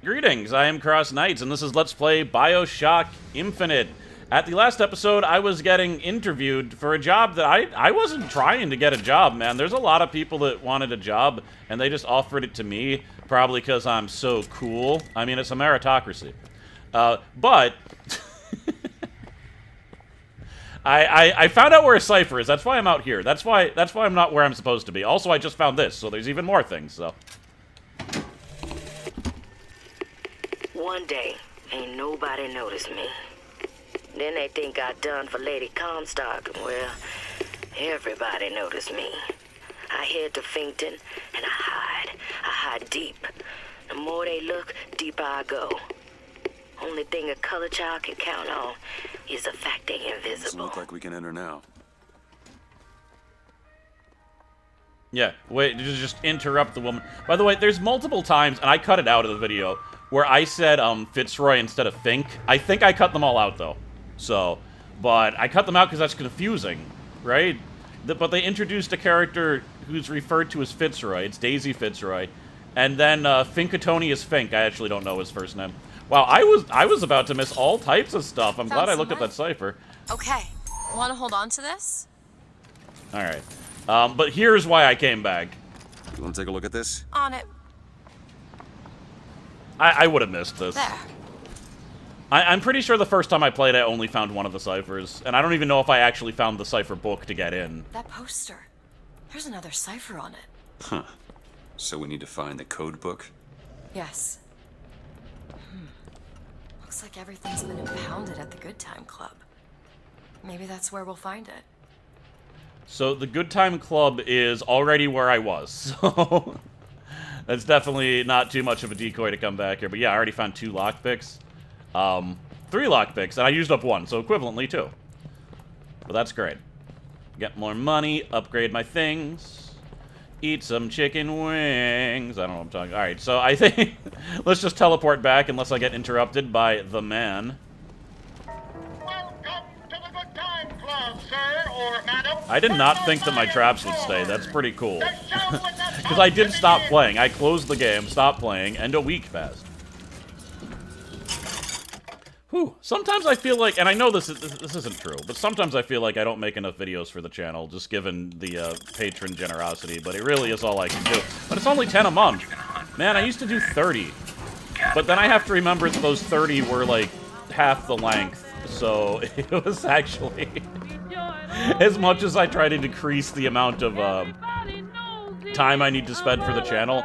Greetings, I am CrossKnights, and this is Let's Play BioShock Infinite. At the last episode, I was getting interviewed for a job that I wasn't trying to get a job, man. There's a lot of people that wanted a job, and they just offered it to me, probably because I'm so cool. I mean, it's a meritocracy. But... I found out where a cipher is. That's why I'm out here. That's why I'm not where I'm supposed to be. Also, I just found this, so there's even more things, so... One day, ain't nobody noticed me. Then they think I done for Lady Comstock. Well, everybody noticed me. I head to Finkton, and I hide. I hide deep. The more they look, deeper I go. Only thing a color child can count on is the fact they invisible. Doesn't look like we can enter now. Yeah, wait, just interrupt the woman. By the way, there's multiple times, and I cut it out of the video, where I said Fitzroy instead of Fink. I think I cut them all out, though. So, but I cut them out because that's confusing, right? But they introduced a character who's referred to as Fitzroy. It's Daisy Fitzroy. And then Finkatonius Fink. I actually don't know his first name. Wow, I was about to miss all types of stuff. I'm glad I looked at that cipher. Okay, want to hold on to this? All right. But here's why I came back. You want to take a look at this? On it. I would have missed this. There. I'm pretty sure the first time I played, I only found one of the ciphers. And I don't even know if I actually found the cipher book to get in. That poster. There's another cipher on it. Huh. So we need to find the code book? Yes. Looks like everything's been impounded at the Good Time Club. Maybe that's where we'll find it. So the Good Time Club is already where I was, so that's definitely not too much of a decoy to come back here. But yeah, I already found 2 lockpicks. 3 lockpicks, and I used up 1, so equivalently 2. But that's great. Get more money, upgrade my things, eat some chicken wings. I don't know what I'm talking. Alright, so I think let's just teleport back unless I get interrupted by the man. I did not think that my traps would stay. That's pretty cool. Because I did stop playing. I closed the game, stopped playing, and a week passed. Whew. Sometimes I feel like, and I know this isn't true, but sometimes I feel like I don't make enough videos for the channel, just given the patron generosity, but it really is all I can do. But it's only 10 a month. Man, I used to do 30. But then I have to remember that those 30 were like half the length, so it was actually... as much as I try to decrease the amount of time I need to spend for the channel,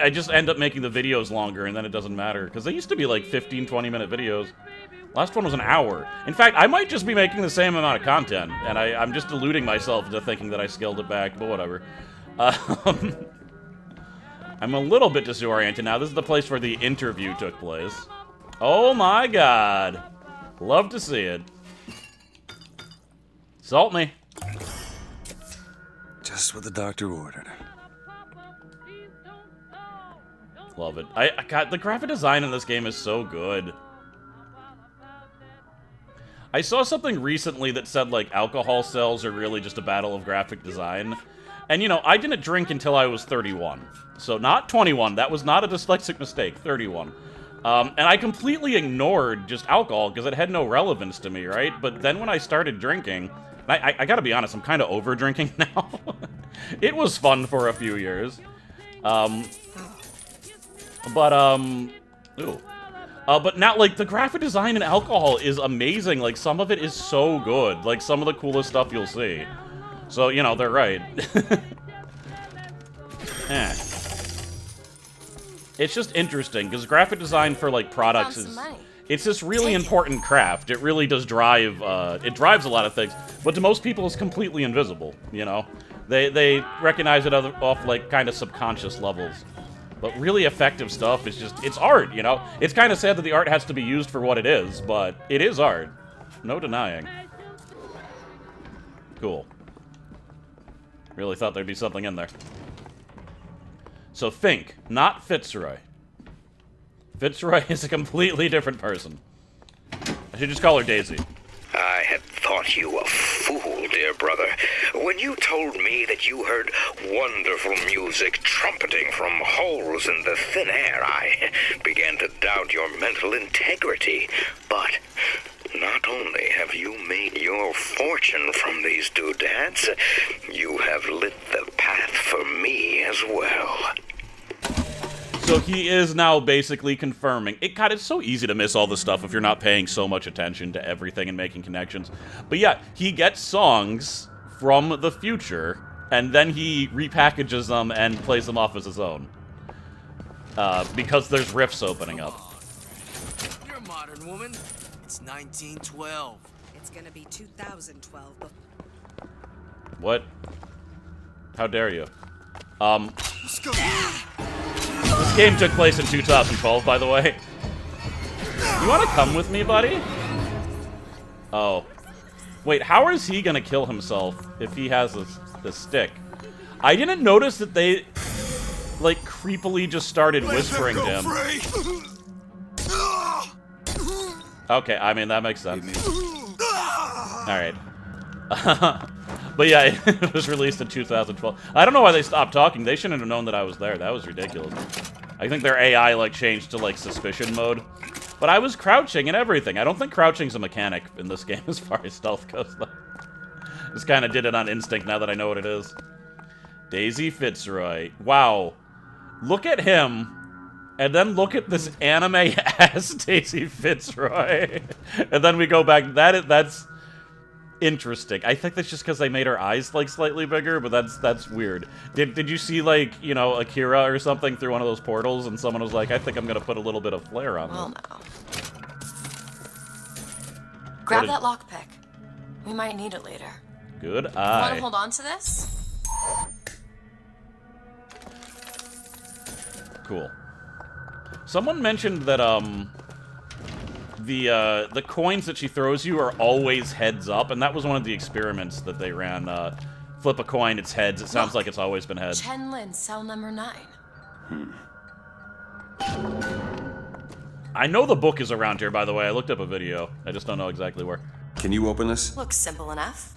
I just end up making the videos longer, and then it doesn't matter. Because they used to be like 15, 20-minute videos. Last one was an hour. In fact, I might just be making the same amount of content, and I'm just deluding myself into thinking that I scaled it back, but whatever. I'm a little bit disoriented now. This is the place where the interview took place. Oh my god. Love to see it. Salt me. Just what the doctor ordered. Love it. God, the graphic design in this game is so good. I saw something recently that said, like, alcohol sales are really just a battle of graphic design. And, you know, I didn't drink until I was 31. So, not 21. That was not a dyslexic mistake. 31. And I completely ignored just alcohol because it had no relevance to me, right? But then when I started drinking... I gotta be honest, I'm kind of over drinking now. It was fun for a few years. But now, like, the graphic design in alcohol is amazing. Like, some of it is so good. Like, some of the coolest stuff you'll see. So, you know, they're right. Eh. It's just interesting, because graphic design for, like, products is... It's this really important craft. It really does drive, it drives a lot of things. But to most people, it's completely invisible, you know? They recognize it off, like, kind of subconscious levels. But really effective stuff is just, it's art, you know? It's kind of sad that the art has to be used for what it is, but it is art. No denying. Cool. Really thought there'd be something in there. So Fink, not Fitzroy. Fitzroy is a completely different person. I should just call her Daisy. I had thought you a fool, dear brother. When you told me that you heard wonderful music trumpeting from holes in the thin air, I began to doubt your mental integrity. But not only have you made your fortune from these doodads, you have lit the path for me as well. So he is now basically confirming. God, it's so easy to miss all this stuff if you're not paying so much attention to everything and making connections. But yeah, he gets songs from the future, and then he repackages them and plays them off as his own. Because there's riffs opening up. You're a modern woman. It's 1912. It's gonna be 2012. What? How dare you? Let's go. This game took place in 2012, by the way. You want to come with me, buddy? Oh. Wait, how is he gonna kill himself if he has a stick? I didn't notice that they, like, creepily just started whispering to him. Okay, I mean, that makes sense. Alright. But yeah, it was released in 2012. I don't know why they stopped talking. They shouldn't have known that I was there. That was ridiculous. I think their AI, like, changed to, like, suspicion mode. But I was crouching and everything. I don't think crouching's a mechanic in this game as far as stealth goes, though. Just kind of did it on instinct now that I know what it is. Daisy Fitzroy. Wow. Look at him. And then look at this anime-ass Daisy Fitzroy. And then we go back. That's interesting. I think that's just because they made her eyes, like, slightly bigger, but that's weird. Did you see, like, you know, Akira or something through one of those portals, and someone was like, I think I'm gonna put a little bit of flair on Well, them. no. Grab that lockpick. We might need it later. Good Want eye. to hold on to this? Cool. Someone mentioned that, the coins that she throws you are always heads up, and that was one of the experiments that they ran. Flip a coin, it's heads. It sounds like it's always been heads. Chen Lin, cell number 9. I know the book is around here, by the way. I looked up a video. I just don't know exactly where. Can you open this? Looks simple enough.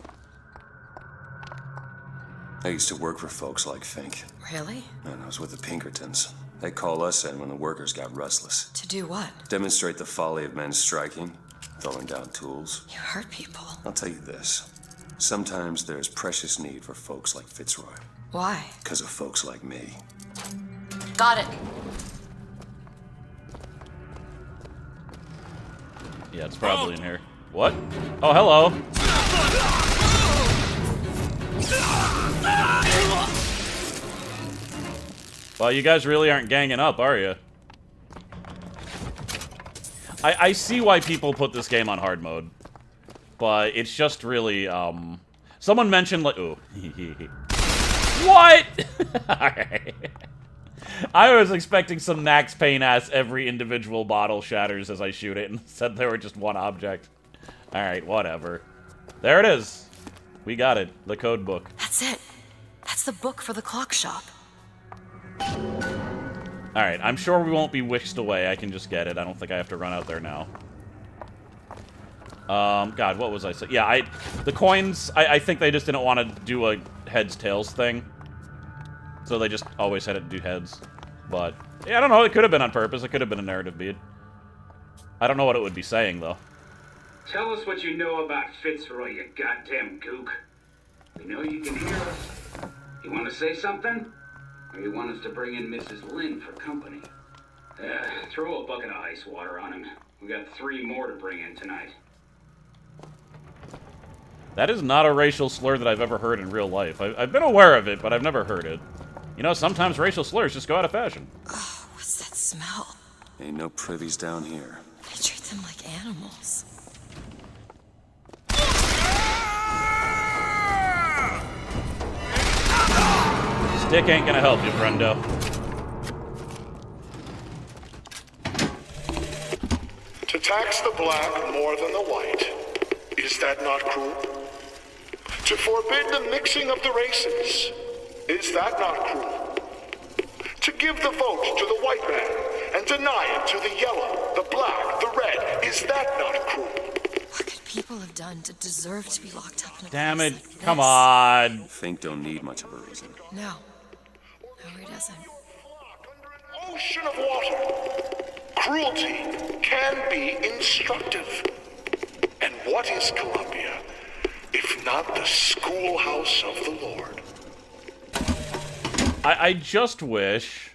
I used to work for folks like Fink. Really? And I was with the Pinkertons. They call us in when the workers got restless. To do what? Demonstrate the folly of men striking, throwing down tools. You hurt people. I'll tell you this. Sometimes there's precious need for folks like Fitzroy. Why? Because of folks like me. Got it. Yeah, it's probably in here. What? Oh, hello. Well, you guys really aren't ganging up, are you? I see why people put this game on hard mode. But it's just really, Someone mentioned, like... Ooh. What? Alright. I was expecting some Max Payne-ass every individual bottle shatters as I shoot it, and said they were just one object. Alright, whatever. There it is. We got it. The code book. That's it. That's the book for the clock shop. Alright, I'm sure we won't be whisked away. I can just get it. I don't think I have to run out there now. God, what was I saying? Yeah, the coins, I think they just didn't want to do a heads-tails thing. So they just always had it do heads. But, yeah, I don't know. It could have been on purpose. It could have been a narrative beat. I don't know what it would be saying, though. Tell us what you know about Fitzroy, you goddamn gook. We know you can hear us. You want to say something? Or you want us to bring in Mrs. Lin for company? Throw a bucket of ice water on him. We got 3 more to bring in tonight. That is not a racial slur that I've ever heard in real life. I've been aware of it, but I've never heard it. You know, sometimes racial slurs just go out of fashion. Oh, what's that smell? Ain't no privies down here. They treat them like animals. Stick ain't gonna help you, friendo. To tax the black more than the white, is that not cruel? To forbid the mixing of the races, is that not cruel? To give the vote to the white man and deny it to the yellow, the black, the red, is that not cruel? Look at people have done to deserve to be locked up in a Damn it. place like Come this. on. Fink don't need much of a reason. No. No, he doesn't. Ocean of water. Cruelty can be instructive. And what is Columbia, if not the schoolhouse of the Lord? I just wish,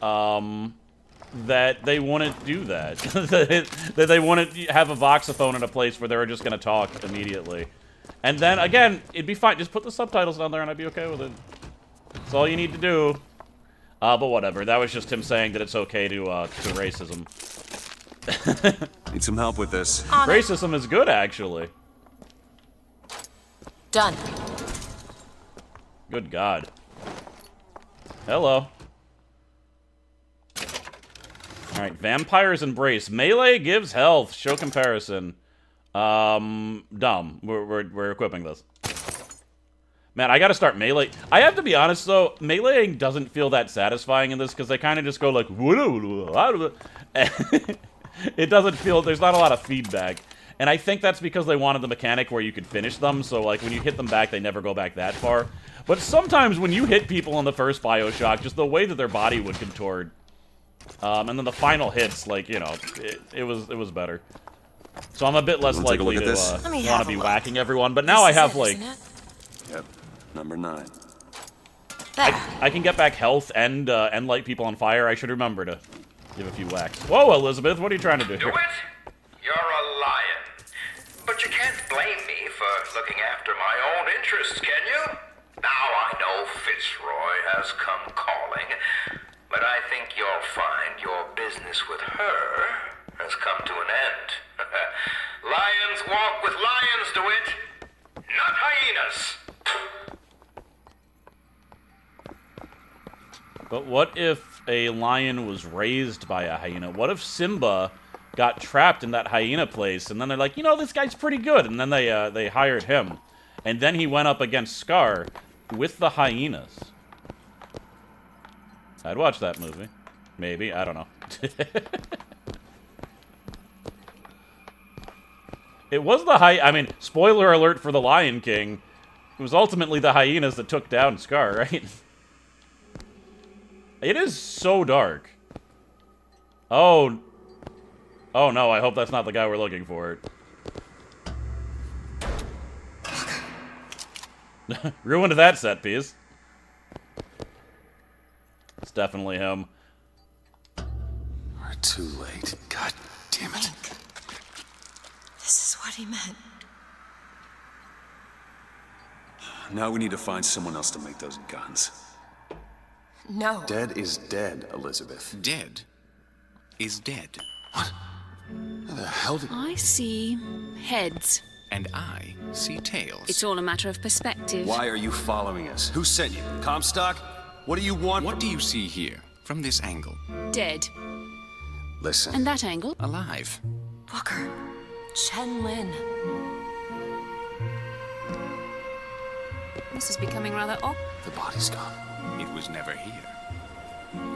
that they wouldn't do that. That they wouldn't have a voxophone in a place where they were just gonna talk immediately. And then, again, it'd be fine. Just put the subtitles down there and I'd be okay with it. That's all you need to do. But whatever. That was just him saying that it's okay to racism. Need some help with this. Racism is good, actually. Done. Good God. Hello. Alright, Vampires Embrace. Melee gives health. Show comparison. Dumb. We're equipping this. Man, I gotta start melee. I have to be honest, though, meleeing doesn't feel that satisfying in this, because they kind of just go like... It doesn't feel... There's not a lot of feedback. And I think that's because they wanted the mechanic where you could finish them, so, like, when you hit them back, they never go back that far. But sometimes when you hit people in the first BioShock, just the way that their body would contort... and then the final hits, like, you know, it was better. So I'm a bit less likely to want to be whacking everyone, but now I have, like... Yep, number 9. I can get back health and light people on fire. I should remember to give a few whacks. Whoa, Elizabeth, what are you trying to do? Do it? You're a lion. But you can't blame me for looking after my own interests, can you? Now I know Fitzroy has come calling, but I think you'll find your business with her has come to an end. Lions walk with lions, DeWitt, not hyenas. But what if a lion was raised by a hyena? What if Simba got trapped in that hyena place, and then they're like, you know, this guy's pretty good, and then they hired him. And then he went up against Scar with the hyenas. I'd watch that movie. Maybe, I don't know. It was the I mean, spoiler alert for The Lion King. It was ultimately the hyenas that took down Scar, right? It is so dark. Oh. Oh no, I hope that's not the guy we're looking for. Ruined that set piece. It's definitely him. We're too late. God damn it. This is what he meant. Now we need to find someone else to make those guns. No. Dead is dead, Elizabeth. Dead is dead. What? How the hell did... I see heads. And I see tails. It's all a matter of perspective. Why are you following us? Who sent you? Comstock? What do you want? What do you see here, from this angle? Dead. Listen. And that angle? Alive. Booker. Chen Lin. This is becoming rather odd. The body's gone. It was never here.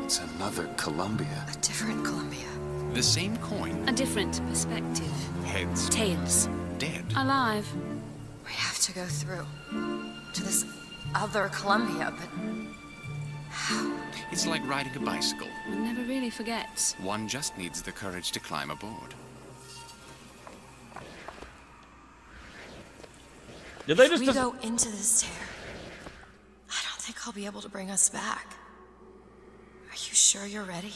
It's another Columbia. A different Columbia. The same coin. A different perspective. Heads. Tails. Dead. Alive. We have to go through to this other Columbia, but how? It's like riding a bicycle. One never really forgets. One just needs the courage to climb aboard. Did they If just... we go into this tear, I don't think I'll be able to bring us back. Are you sure you're ready?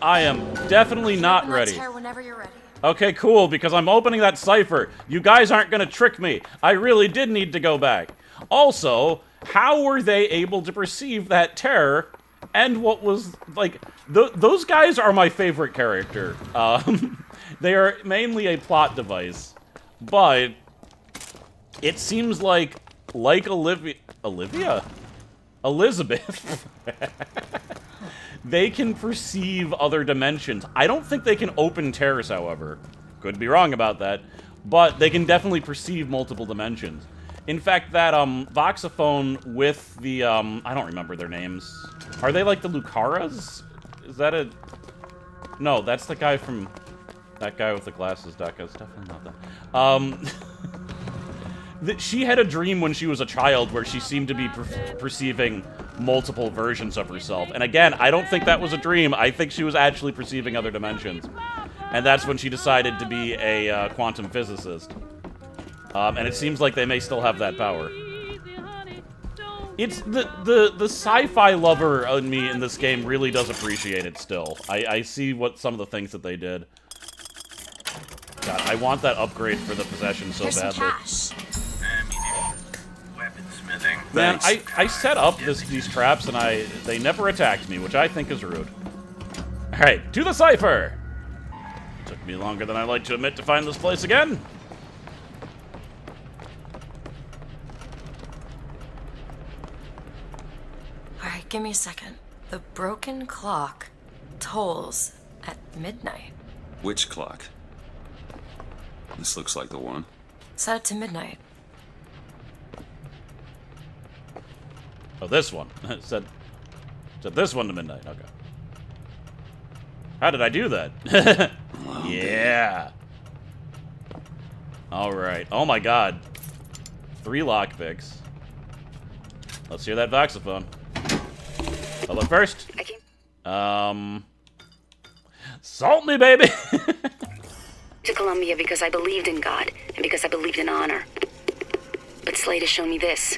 I am definitely not Open that ready. tear whenever you're ready. Okay, cool, because I'm opening that cipher. You guys aren't gonna trick me. I really did need to go back. Also, how were they able to perceive that terror? And what was, like, those guys are my favorite character. They are mainly a plot device. But it seems like Elizabeth. They can perceive other dimensions. I don't think they can open tears, however. Could be wrong about that. But they can definitely perceive multiple dimensions. In fact, that voxophone with the, I don't remember their names. Are they like the Lucaras? Is that a... No, that's the guy from... That guy with the glasses, that guy's definitely not that. She had a dream when she was a child where she seemed to be perceiving multiple versions of herself. And again, I don't think that was a dream. I think she was actually perceiving other dimensions. And that's when she decided to be a quantum physicist. And it seems like they may still have that power. It's the sci-fi lover in me in this game really does appreciate it still. I see what some of the things that they did. God, I want that upgrade for the possession so badly. Cash. Man, I set up these traps and they never attacked me, which I think is rude. Alright, to the cipher! Took me longer than I like to admit to find this place again. Alright, give me a second. The broken clock tolls at midnight. Which clock? This looks like the one. Set it to midnight. Oh, this one. Set this one to midnight. Okay. How did I do that? Yeah. Alright. Oh my god. 3 lockpicks. Let's hear that voxophone. Oh, but first. Salt me, baby! To Columbia because I believed in God and because I believed in honor. But Slade has shown me this.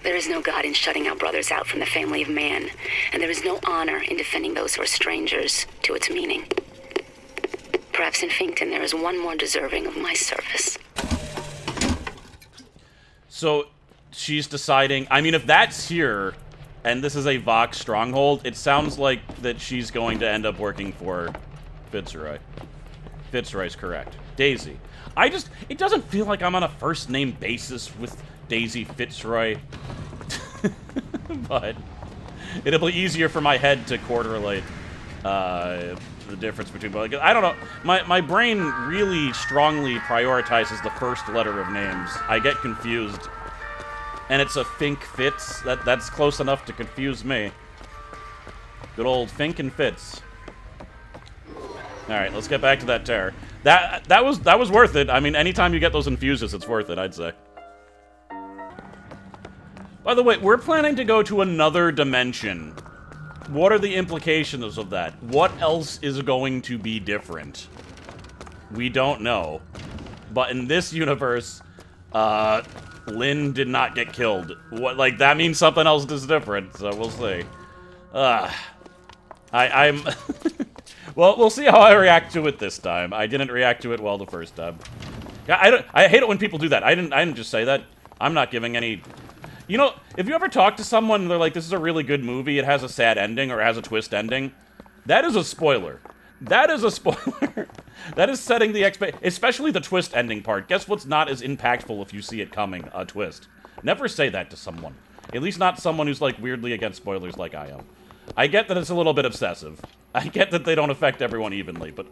There is no God in shutting our brothers out from the family of man, and there is no honor in defending those who are strangers to its meaning. Perhaps in Finkton there is one more deserving of my service. So, she's deciding... I mean, if that's here, and this is a Vox stronghold, it sounds like that she's going to end up working for Fitzroy. Fitzroy's correct. Daisy. It doesn't feel like I'm on a first-name basis with Daisy Fitzroy. But it'll be easier for my head to correlate the difference between both. I don't know. My brain really strongly prioritizes the first letter of names. I get confused. And it's a Fink Fitz. That's close enough to confuse me. Good old Fink and Fitz. Alright, let's get back to that terror. That was worth it. I mean, anytime you get those infuses, it's worth it, I'd say. By the way, we're planning to go to another dimension. What are the implications of that? What else is going to be different? We don't know. But in this universe, Lynn did not get killed. Like, that means something else is different, so we'll see. I'm... Well, we'll see how I react to it this time. I didn't react to it well the first time. Yeah, I hate it when people do that. I didn't just say that. I'm not giving any... You know, if you ever talk to someone and they're like, this is a really good movie, it has a sad ending or it has a twist ending, that is a spoiler. That is a spoiler. That is setting the especially the twist ending part. Guess what's not as impactful if you see it coming? A twist. Never say that to someone. At least not someone who's, like, weirdly against spoilers like I am. I get that it's a little bit obsessive. I get that they don't affect everyone evenly, but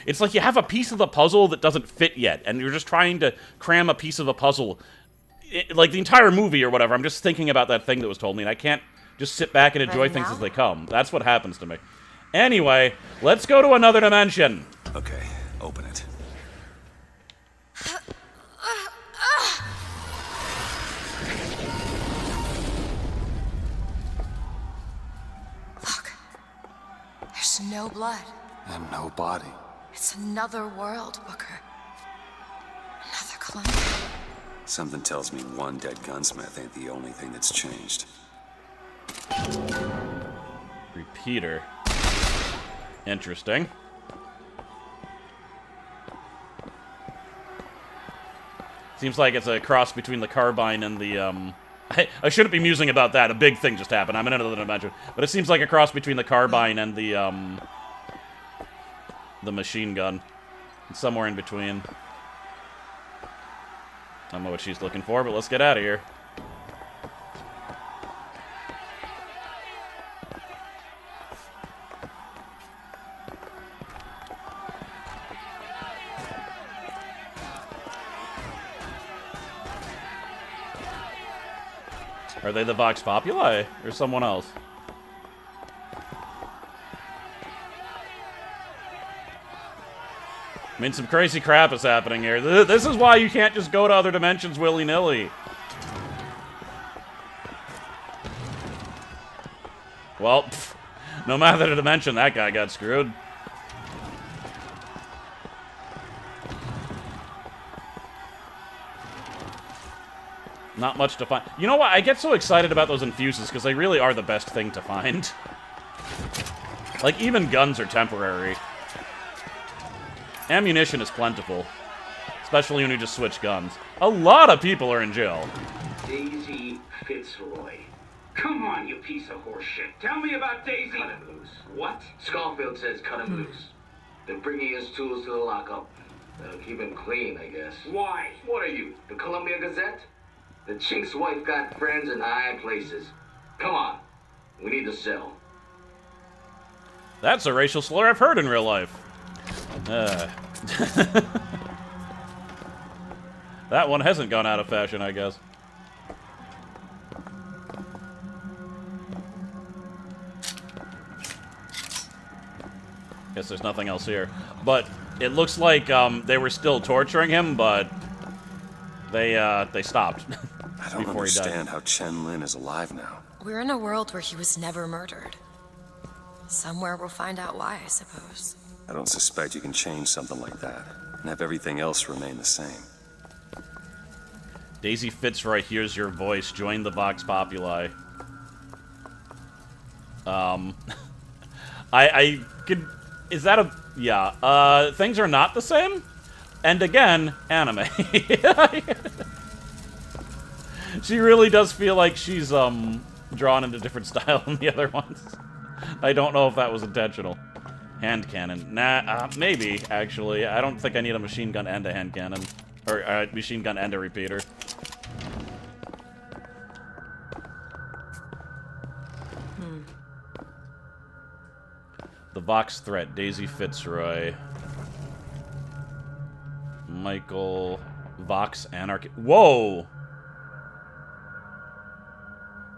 it's like you have a piece of the puzzle that doesn't fit yet, and you're just trying to cram a piece of a puzzle, like the entire movie or whatever. I'm just thinking about that thing that was told me, and I can't just sit back and enjoy things as they come. That's what happens to me. Anyway, let's go to another dimension. Okay, open it. Look. There's no blood. And no body. It's another world, Booker. Another Columbia. Something tells me one dead gunsmith ain't the only thing that's changed. Repeater. Interesting. Seems like it's a cross between the carbine and the, I shouldn't be musing about that. A big thing just happened. I'm in another dimension. But it seems like a cross between the carbine and the machine gun. It's somewhere in between. I don't know what she's looking for, but let's get out of here. Are they the Vox Populi or someone else? I mean, some crazy crap is happening here. This is why you can't just go to other dimensions willy-nilly. Well, no matter the dimension, that guy got screwed. Not much to find. You know what? I get so excited about those infuses because they really are the best thing to find. Like, even guns are temporary. Ammunition is plentiful. Especially when you just switch guns. A lot of people are in jail. Daisy Fitzroy. Come on, you piece of horse shit. Tell me about Daisy. Cut him loose. What? Schofield says cut him loose. They're bringing his tools to the lockup. That'll keep him clean, I guess. Why? What are you, the Columbia Gazette? The chink's wife got friends in high places. Come on. We need to sell. That's a racial slur I've heard in real life. That one hasn't gone out of fashion, I guess. Guess there's nothing else here. But it looks like they were still torturing him, but they stopped. I don't understand how Chen Lin is alive now. We're in a world where he was never murdered. Somewhere we'll find out why, I suppose. I don't suspect you can change something like that and have everything else remain the same. Daisy Fitzroy hears your voice. Join the Vox Populi. I could... Is that a... Yeah. Things are not the same? And again, anime. She really does feel like she's, drawn into different style than the other ones. I don't know if that was intentional. Hand cannon. Nah, maybe, actually. I don't think I need a machine gun and a hand cannon. Or a machine gun and a repeater. The Vox threat. Daisy Fitzroy. Michael... Vox Anarchy. Whoa!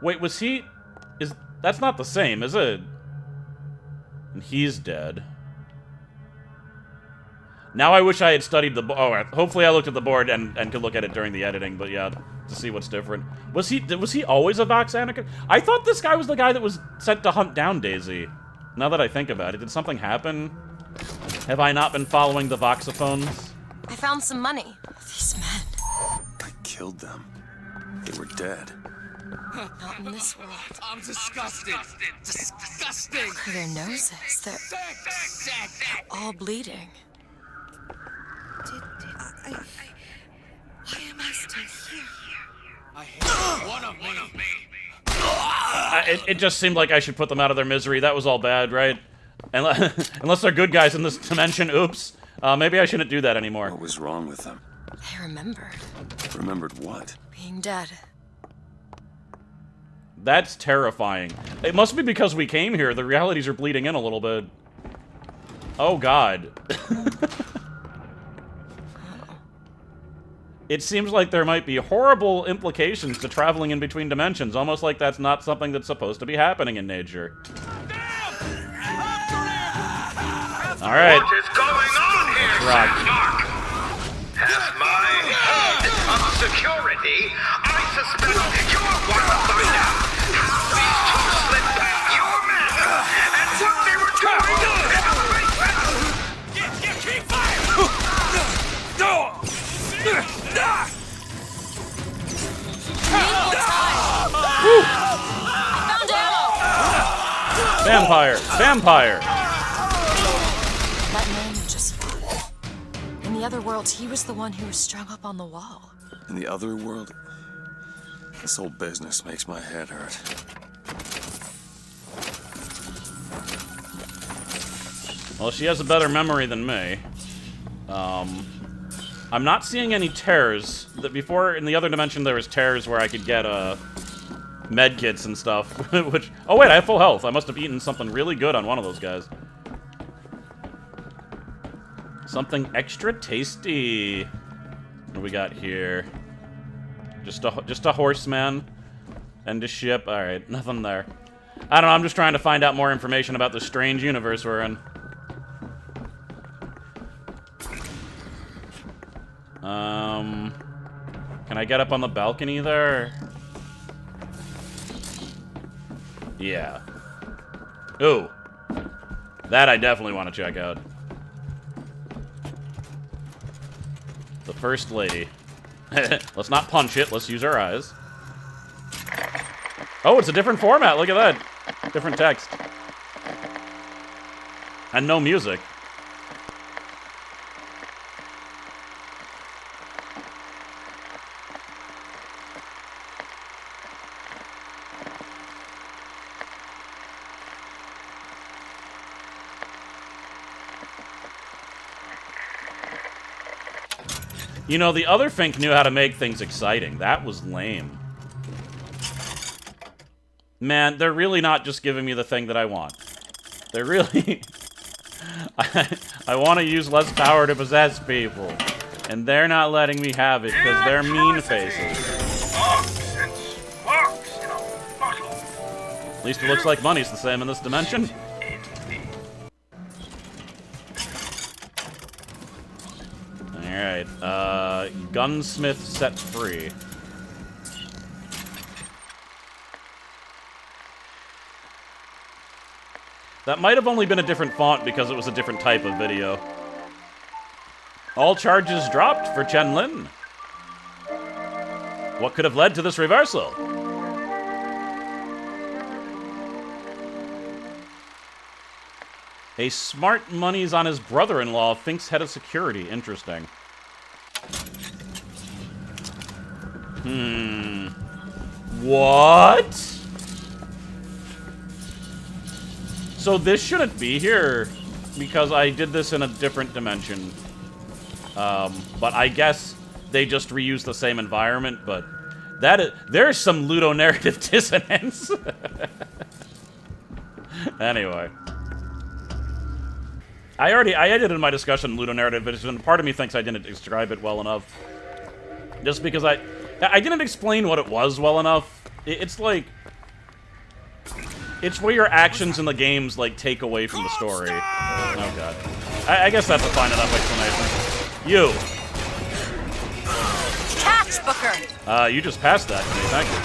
Wait, was he... That's not the same, is it? And he's dead. Now I wish I had studied the... Oh, hopefully I looked at the board and could look at it during the editing, but yeah, to see what's different. Was he always a Vox Anarchist? I thought this guy was the guy that was sent to hunt down Daisy. Now that I think about it, did something happen? Have I not been following the Voxophones? I found some money. These men. I killed them. They were dead. Not in this world. I'm disgusted. Disgusting. Look at their noses. They're all bleeding. Why am I still here? I hate one of me. It just seemed like I should put them out of their misery. That was all bad, right? Unless they're good guys in this dimension. Oops. Maybe I shouldn't do that anymore. What was wrong with them? They remembered. Remembered what? Being dead. That's terrifying. It must be because we came here. The realities are bleeding in a little bit. Oh, God. It seems like there might be horrible implications to traveling in between dimensions, almost like that's not something that's supposed to be happening in nature. All right. What is going on here, Rock. Mark? As my head of security, I suspect you will want to find out how these two slid past your men and what they were doing in the basement. Keep fire! I found ammo! Vampire! Vampire! That man you just fought. In the other world, he was the one who was strung up on the wall. In the other world? This whole business makes my head hurt. Well, she has a better memory than me. I'm not seeing any tears. Before, in the other dimension, there was tears where I could get, med kits and stuff, which... Oh, wait, I have full health. I must have eaten something really good on one of those guys. Something extra tasty. What do we got here? Just a horseman and a ship. All right, nothing there. I don't know. I'm just trying to find out more information about the strange universe we're in. Can I get up on the balcony there? Yeah. Ooh. That I definitely want to check out. The First Lady. Let's not punch it. Let's use our eyes. Oh, it's a different format. Look at that. Different text. And no music. You know, the other Fink knew how to make things exciting. That was lame. Man, they're really not just giving me the thing that I want. They're really... I want to use less power to possess people. And they're not letting me have it because they're mean faces. At least it looks like money's the same in this dimension. Alright, gunsmith set free. That might have only been a different font because it was a different type of video. All charges dropped for Chen Lin. What could have led to this reversal? A smart money's on his brother-in-law, Fink's head of security. Interesting. What? So this shouldn't be here, because I did this in a different dimension. But I guess they just reused the same environment, but there's some ludonarrative dissonance. Anyway. I edited my discussion ludonarrative, but part of me thinks I didn't describe it well enough. Just because I didn't explain what it was well enough. It's like... It's where your actions in the games, like, take away from the story. Oh, God. I guess that's a fine enough explanation. You! Catch, Booker! You just passed that to me, thank you.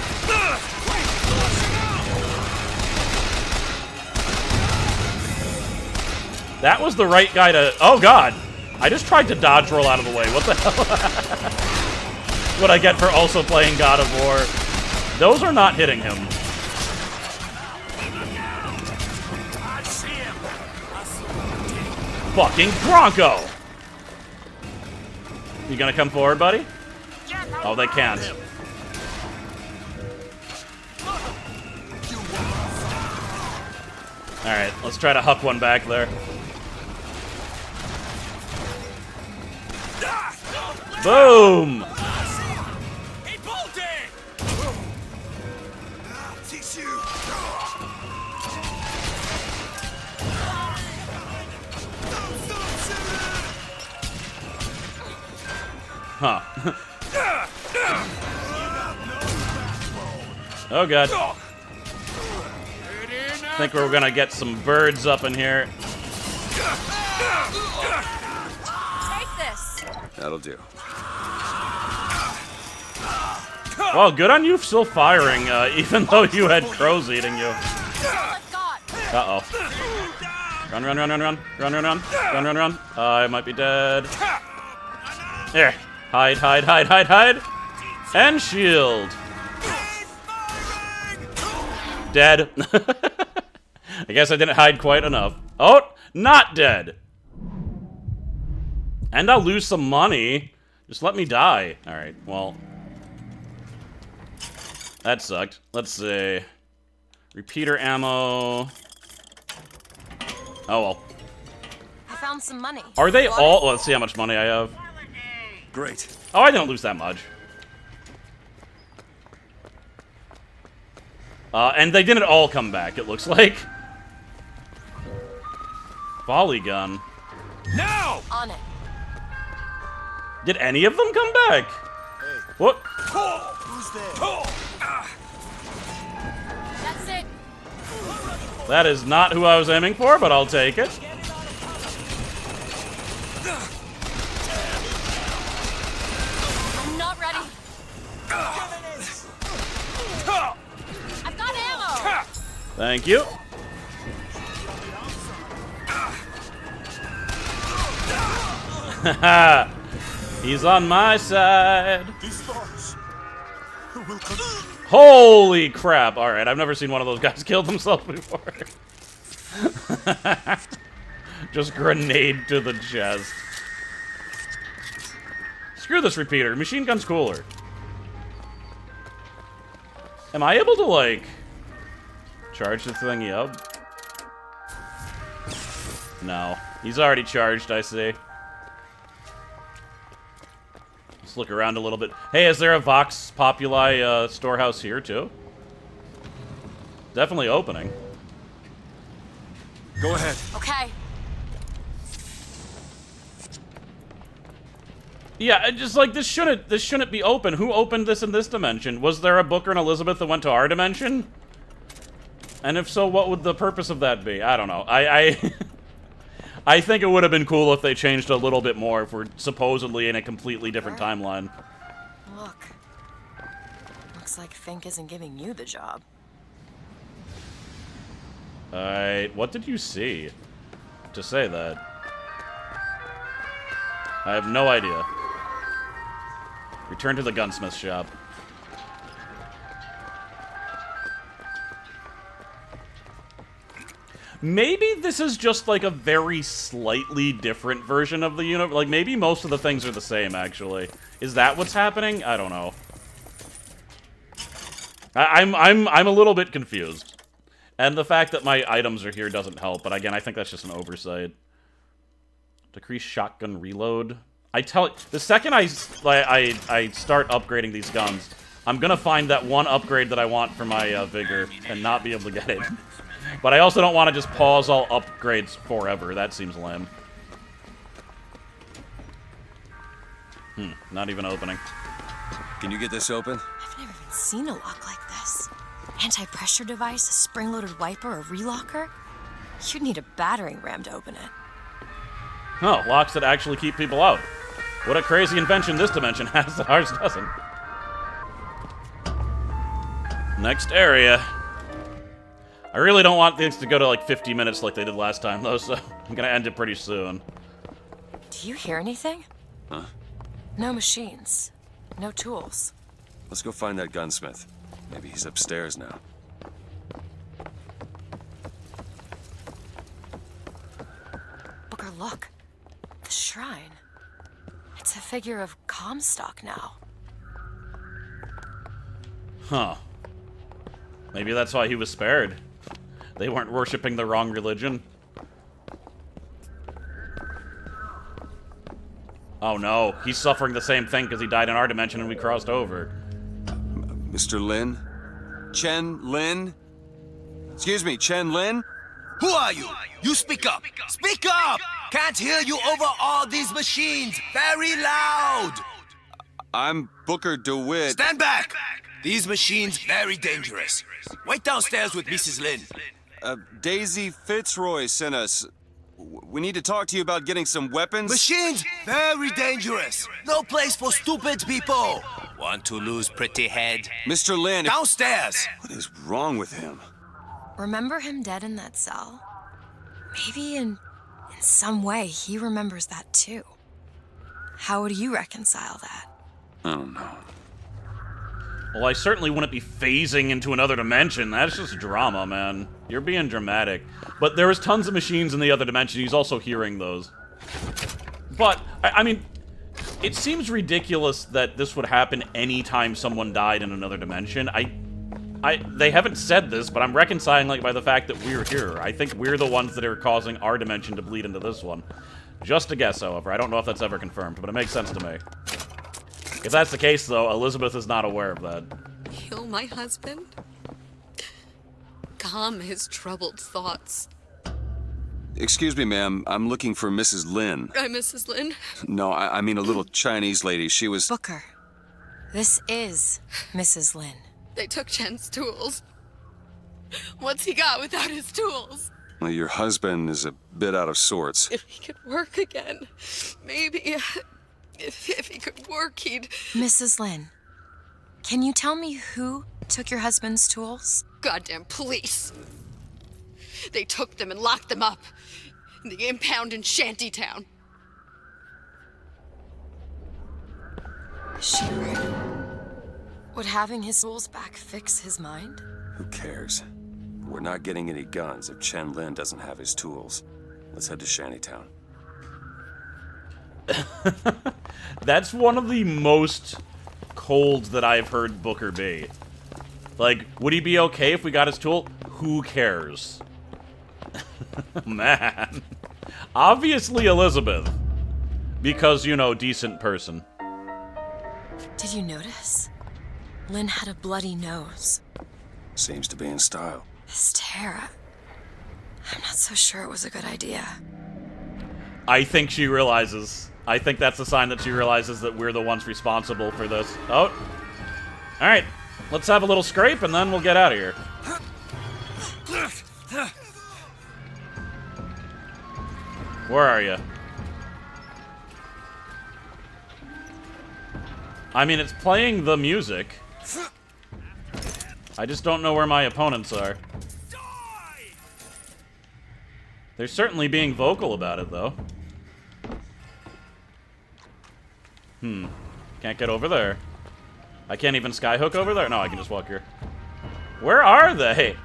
That was the right guy to... Oh, God! I just tried to dodge roll out of the way. What the hell? What I get for also playing God of War. Those are not hitting him. Fucking Bronco! You gonna come forward, buddy? Oh, they can't. Alright, let's try to huck one back there. Boom! Huh. Oh, God. I think we're gonna get some birds up in here. Take this. That'll do. Well, good on you for still firing, even though you had crows eating you. Uh-oh. Run, run, run, run, run. Run, run, run. Run, run, run. I might be dead. There. Hide, hide, hide, hide, hide. And shield. Dead. I guess I didn't hide quite enough. Oh, not dead. And I'll lose some money. Just let me die. Alright, well. That sucked. Let's see. Repeater ammo. Oh, well. I found some money. Are they all... Well, let's see how much money I have. Great. Oh, I didn't lose that much. And they didn't all come back, it looks like. Volley gun. Now! On it. Did any of them come back? Hey. What? Who's there? That's it. That is not who I was aiming for, but I'll take it. I've got ammo! Thank you. Haha. He's on my side. Holy crap. Alright, I've never seen one of those guys kill themselves before. Just grenade to the chest. Screw this repeater. Machine gun's cooler. Am I able to, like, charge this thingy up? No. He's already charged, I see. Let's look around a little bit. Hey, is there a Vox Populi storehouse here, too? Definitely opening. Go ahead. Okay. Yeah, just like this shouldn't be open. Who opened this in this dimension? Was there a Booker and Elizabeth that went to our dimension? And if so, what would the purpose of that be? I don't know. I think it would have been cool if they changed a little bit more if we're supposedly in a completely different timeline. Look. Looks like Fink isn't giving you the job. Alright, what did you see to say that? I have no idea. Return to the gunsmith shop. Maybe this is just like a very slightly different version of the universe. Like maybe most of the things are the same, actually. Is that what's happening? I don't know. I'm a little bit confused. And the fact that my items are here doesn't help, but again, I think that's just an oversight. Decrease shotgun reload. I tell you, the second I start upgrading these guns, I'm gonna find that one upgrade that I want for my Vigor and not be able to get it. But I also don't want to just pause all upgrades forever. That seems lame. Not even opening. Can you get this open? I've never even seen a lock like this. Anti-pressure device, a spring-loaded wiper, a relocker? You'd need a battering ram to open it. Oh, locks that actually keep people out. What a crazy invention this dimension has that ours doesn't. Next area. I really don't want things to go to like 50 minutes like they did last time, though, so I'm gonna end it pretty soon. Do you hear anything? Huh? No machines. No tools. Let's go find that gunsmith. Maybe he's upstairs now. Booker, look. The shrine. It's a figure of Comstock now. Huh. Maybe that's why he was spared. They weren't worshipping the wrong religion. Oh no, he's suffering the same thing because he died in our dimension and we crossed over. Mr. Lin? Chen Lin? Excuse me, Chen Lin? Who are you? You speak up. Speak up! Can't hear you over all these machines. Very loud. I'm Booker DeWitt. Stand back! These machines very dangerous. Wait downstairs with Mrs. Lin. Daisy Fitzroy sent us. We need to talk to you about getting some weapons. Machines very dangerous. No place for stupid people. Want to lose pretty head? Mr. Lin. Downstairs. What is wrong with him? Remember him dead in that cell? Maybe in some way he remembers that too. How would you reconcile that? I don't know. Well, I certainly wouldn't be phasing into another dimension. That's just drama, man. You're being dramatic. But there was tons of machines in the other dimension. He's also hearing those. But, I mean, it seems ridiculous that this would happen anytime someone died in another dimension. They haven't said this, but I'm reconciling, like, by the fact that we're here. I think we're the ones that are causing our dimension to bleed into this one. Just a guess, however. I don't know if that's ever confirmed, but it makes sense to me. If that's the case, though, Elizabeth is not aware of that. Kill my husband? Calm his troubled thoughts. Excuse me, ma'am. I'm looking for Mrs. Lin. I'm Mrs. Lin. No, I mean a little Chinese lady. She was... Booker, this is Mrs. Lin. They took Chen's tools. What's he got without his tools? Well, your husband is a bit out of sorts. If he could work again, maybe... If he could work, he'd... Mrs. Lin, Can you tell me who took your husband's tools? Goddamn police. They took them and locked them up in the impound in Shantytown. Is she right? Would having his tools back fix his mind? Who cares? We're not getting any guns if Chen Lin doesn't have his tools. Let's head to Shantytown. That's one of the most cold that I've heard Booker be. Like, would he be okay if we got his tool? Who cares? Man. Obviously Elizabeth. Because, you know, decent person. Did you notice? Lynn had a bloody nose. Seems to be in style. This Tara. I'm not so sure it was a good idea. I think she realizes. I think that's a sign that she realizes that we're the ones responsible for this. Oh. Alright. Let's have a little scrape and then we'll get out of here. Where are you? I mean, it's playing the music. I just don't know where my opponents are. They're certainly being vocal about it, though. Can't get over there. I can't even skyhook over there? No, I can just walk here. Where are they?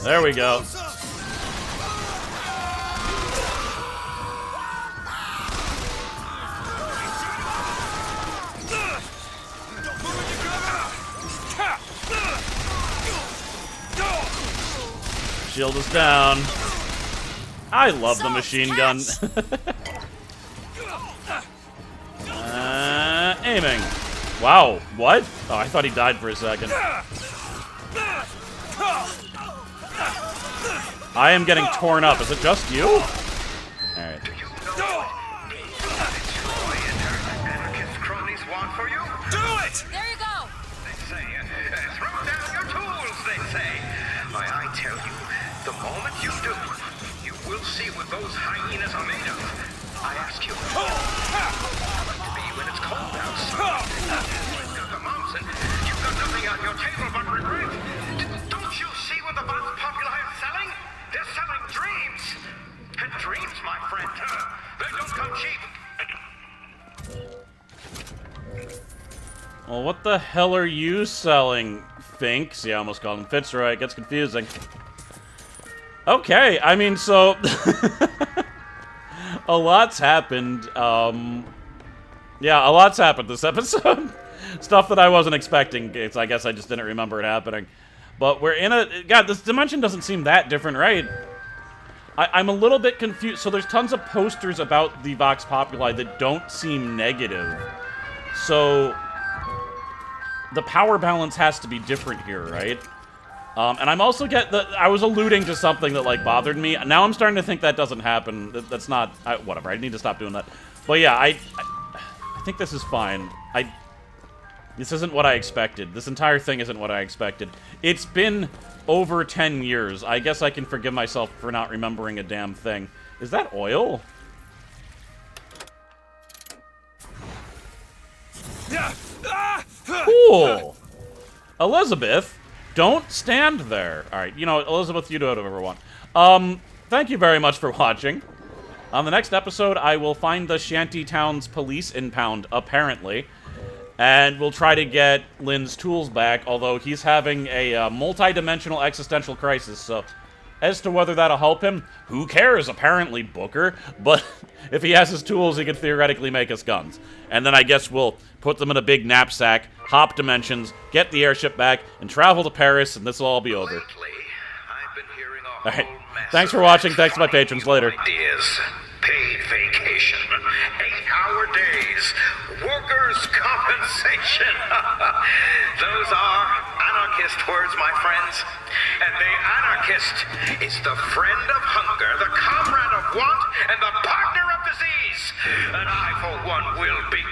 There we go. Shield is down. I love the machine gun. Aiming. Wow, what? Oh, I thought he died for a second. I am getting torn up. Is it just you? Alright. Do it! There you go! They say, throw down your tools, they say. Why, I tell you, the moment you do, you will see what those hyenas are made of. I ask you, how it to be when it's cold outside? You've got the mumps and you've got nothing on your table but regret. Don't you see what the Box Populi are selling? They're selling dreams. And dreams, my friend, they don't come cheap. Well, what the hell are you selling, Fink? See, I almost called him Fitzroy. It gets confusing. Okay, I mean, so... a lot's happened. Yeah, a lot's happened this episode. Stuff that I wasn't expecting. I guess I just didn't remember it happening. But we're in a... God, this dimension doesn't seem that different, right? I'm a little bit confused. So there's tons of posters about the Vox Populi that don't seem negative. So... the power balance has to be different here, right? And I'm also I was alluding to something that, like, bothered me. Now I'm starting to think that doesn't happen. That's not... whatever, I need to stop doing that. But yeah, I think this is fine. This isn't what I expected. This entire thing isn't what I expected. It's been over 10 years. I guess I can forgive myself for not remembering a damn thing. Is that oil? Cool! Elizabeth, don't stand there. Alright, you know, Elizabeth, you do whatever you want. Thank you very much for watching. On the next episode, I will find the Shantytown's police impound, apparently. And we'll try to get Lynn's tools back, although he's having a multi-dimensional existential crisis, so... as to whether that'll help him, who cares, apparently, Booker. But if he has his tools, he could theoretically make us guns. And then I guess we'll put them in a big knapsack, hop dimensions, get the airship back, and travel to Paris, and this will all be over. Alright, thanks for watching, thanks to my patrons, later. Ideas, paid vacation, 8-hour days, workers' compensation. Those are anarchist words, my friends. And the anarchist is the friend of hunger, the comrade of want, and the partner of disease. And I, for one, will be